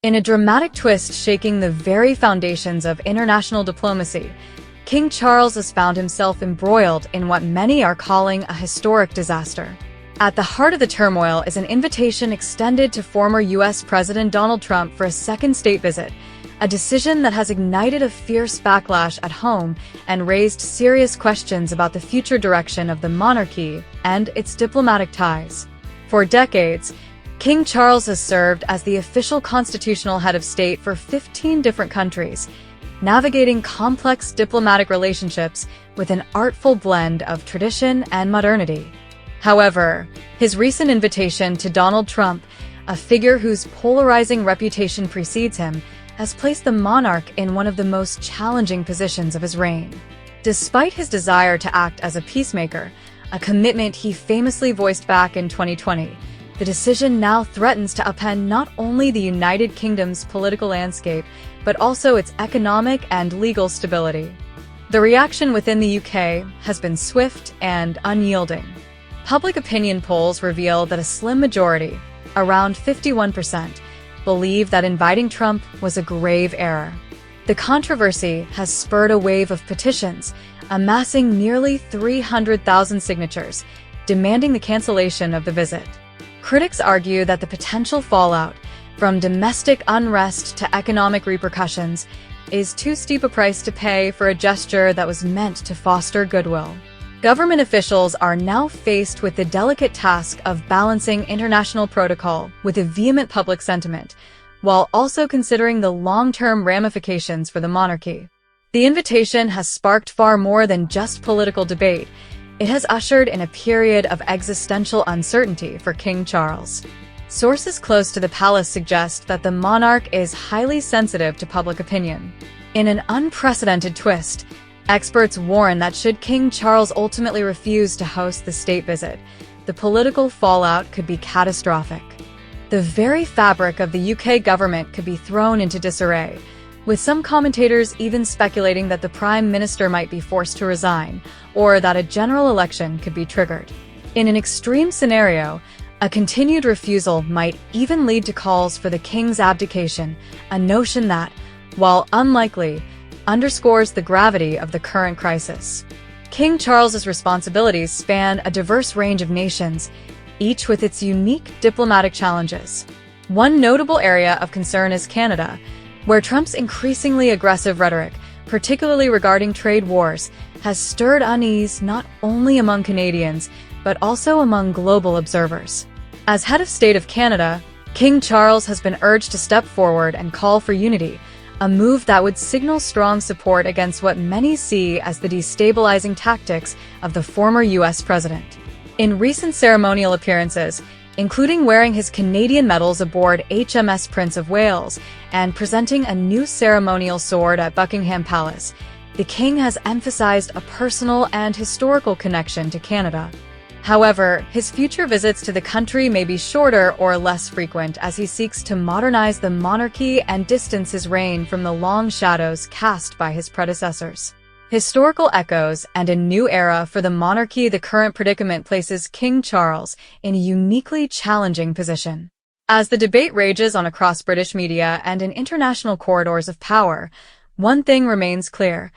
In a dramatic twist shaking the very foundations of international diplomacy, King Charles has found himself embroiled in what many are calling a historic disaster. At the heart of the turmoil is an invitation extended to former U.S. President Donald Trump for a second state visit, a decision that has ignited a fierce backlash at home and raised serious questions about the future direction of the monarchy and its diplomatic ties. For decades, King Charles has served as the official constitutional head of state for 15 different countries, navigating complex diplomatic relationships with an artful blend of tradition and modernity. However, his recent invitation to Donald Trump, a figure whose polarizing reputation precedes him, has placed the monarch in one of the most challenging positions of his reign. Despite his desire to act as a peacemaker, a commitment he famously voiced back in 2020, the decision now threatens to upend not only the United Kingdom's political landscape, but also its economic and legal stability. The reaction within the UK has been swift and unyielding. Public opinion polls reveal that a slim majority, around 51%, believe that inviting Trump was a grave error. The controversy has spurred a wave of petitions, amassing nearly 300,000 signatures, demanding the cancellation of the visit. Critics argue that the potential fallout, from domestic unrest to economic repercussions, is too steep a price to pay for a gesture that was meant to foster goodwill. Government officials are now faced with the delicate task of balancing international protocol with a vehement public sentiment, while also considering the long-term ramifications for the monarchy. The invitation has sparked far more than just political debate. It has ushered in a period of existential uncertainty for King Charles. Sources close to the palace suggest that the monarch is highly sensitive to public opinion. In an unprecedented twist, experts warn that should King Charles ultimately refuse to host the state visit, the political fallout could be catastrophic. The very fabric of the UK government could be thrown into disarray, with some commentators even speculating that the Prime Minister might be forced to resign, or that a general election could be triggered. In an extreme scenario, a continued refusal might even lead to calls for the King's abdication, a notion that, while unlikely, underscores the gravity of the current crisis. King Charles's responsibilities span a diverse range of nations, each with its unique diplomatic challenges. One notable area of concern is Canada, where Trump's increasingly aggressive rhetoric, particularly regarding trade wars, has stirred unease not only among Canadians, but also among global observers. As head of state of Canada, King Charles has been urged to step forward and call for unity, a move that would signal strong support against what many see as the destabilizing tactics of the former U.S. president. In recent ceremonial appearances, including wearing his Canadian medals aboard HMS Prince of Wales and presenting a new ceremonial sword at Buckingham Palace, the king has emphasized a personal and historical connection to Canada. However, his future visits to the country may be shorter or less frequent as he seeks to modernize the monarchy and distance his reign from the long shadows cast by his predecessors. Historical echoes and a new era for the monarchy. The current predicament places King Charles in a uniquely challenging position. As the debate rages on across British media and in international corridors of power, one thing remains clear.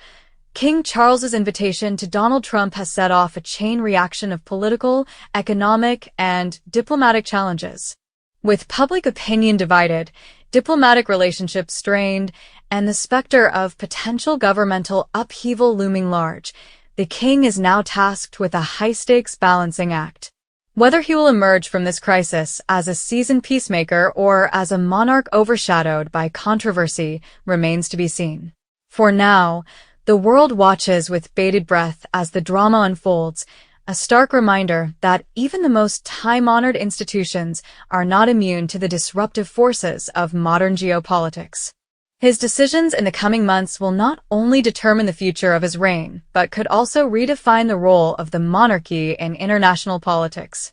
King Charles's invitation to Donald Trump has set off a chain reaction of political, economic, and diplomatic challenges. With public opinion divided, diplomatic relationships strained, and the specter of potential governmental upheaval looming large, the king is now tasked with a high-stakes balancing act. Whether he will emerge from this crisis as a seasoned peacemaker or as a monarch overshadowed by controversy remains to be seen. For now, the world watches with bated breath as the drama unfolds, a stark reminder that even the most time-honored institutions are not immune to the disruptive forces of modern geopolitics. His decisions in the coming months will not only determine the future of his reign, but could also redefine the role of the monarchy in international politics.